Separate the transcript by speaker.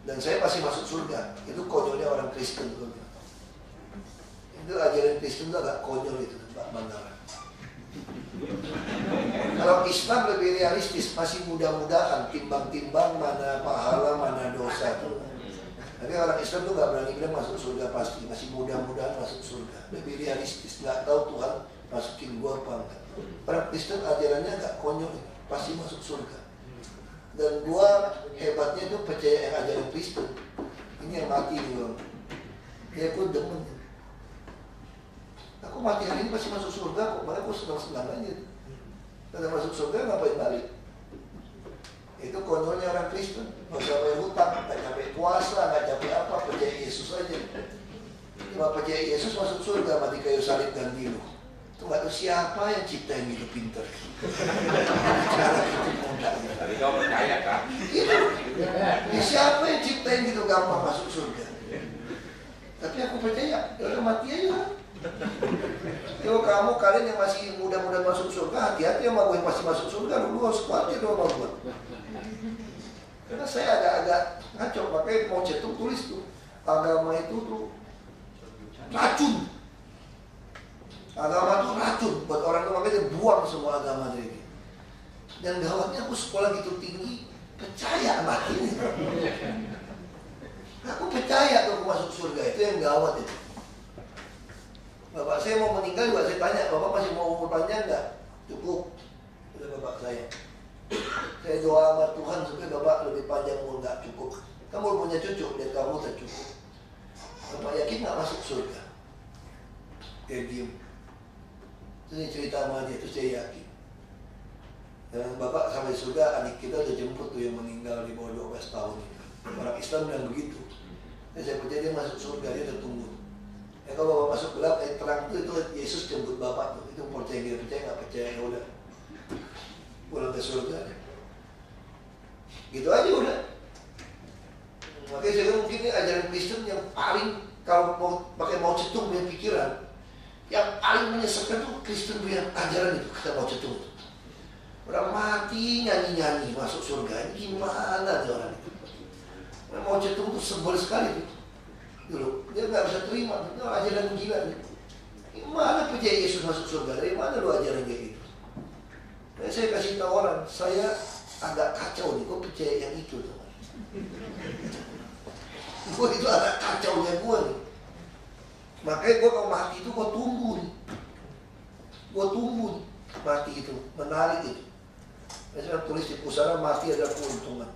Speaker 1: dan saya pasti masuk surga. Itu konyolnya orang Kristen. Itu ajaran Kristen itu agak konyol itu, Pak Mandara. Kalau Islam lebih realistis, masih mudah-mudahan, timbang-timbang mana pahala, mana dosa tuh. Tapi orang Islam tuh gak berani bilang masuk surga pasti, masih mudah-mudahan masuk surga. Lebih realistis, gak tahu Tuhan masukin gua apa enggak. Orang Kristen ajarannya agak konyol, pasti masuk surga. Dan gua hebatnya tuh percaya yang ajaran Kristen. Ini yang mati nih bang. Ya aku demen. Aku mati hari ini pasti masuk surga kok, malah aku senang-senang aja. Kalau masuk surga ngapain balik? Itu konyolnya orang Kristen. Nggak usah bayar hutang, nggak capek puasa, nggak capek apa, percaya Yesus aja. Cuma percaya Yesus masuk surga, mati kayu salib dan dilu. Itu nggak tahu siapa yang ciptain gitu pinter. Cara gitu mudah.
Speaker 2: Tapi kau percaya kan?
Speaker 1: Itu. Siapa yang ciptain gitu gampang masuk surga? Tapi aku percaya, ya udah mati aja kan. Yo kalian yang masih muda-muda masuk surga, hati-hati sama gue yang pasti masuk surga. Lu harus kuat ya sama gue. Karena saya agak-agak ngaco, makanya mau cetuk tulis tuh, agama itu tuh racun. Agama tuh racun buat orang tua, makanya dia buang semua agama dari dia. Dan gawatnya aku sekolah gitu tinggi, percaya sama ini. Aku percaya tuh aku masuk surga, itu yang gawat itu. Bapak saya mau meninggal juga saya tanya, Bapak masih mau umur panjang nggak? Cukup, kata Bapak saya. Saya doa sama Tuhan supaya Bapak lebih panjang umur, nggak cukup. Kamu punya cucu, lihat kamu tak cukup. Bapak yakin nggak masuk surga? Dia diem. Terus cerita sama dia, terus saya yakin. Dan Bapak sampai surga, adik kita udah jemput tuh yang meninggal di bawah 12 tahun ini. Orang Islam bilang begitu. Dan saya percaya dia masuk surga, dia tertunggu. Ya kalau Bapak masuk gelap, terang itu Yesus jemput Bapak tuh. Itu percaya dia, percaya nggak percaya, ya udah pulang ke surga. Gitu aja udah. Makanya saya mungkin ini ajaran Kristen yang paling, kalau mau cetung punya pikiran, yang paling menyesatkan tuh Kristen punya ajaran itu, kita mau cetung. Orang mati nyanyi-nyanyi masuk surga, ini gimana nih orang itu? Mau cetung tuh sebel sekali tuh. Dulu dia nggak bisa terima, itu ajaran gila nih. Gimana percaya Yesus masuk surga? Dari mana lu ajaran kayak gitu? Nah, saya kasih tahu orang, saya agak kacau nih, gue percaya yang itu tuh. Gue itu agak kacaunya gue nih. Makanya gue kalau mati itu gue tunggu nih. Gue tunggu nih, mati itu, menarik itu. Saya tulis di pusara, mati adalah keuntungan.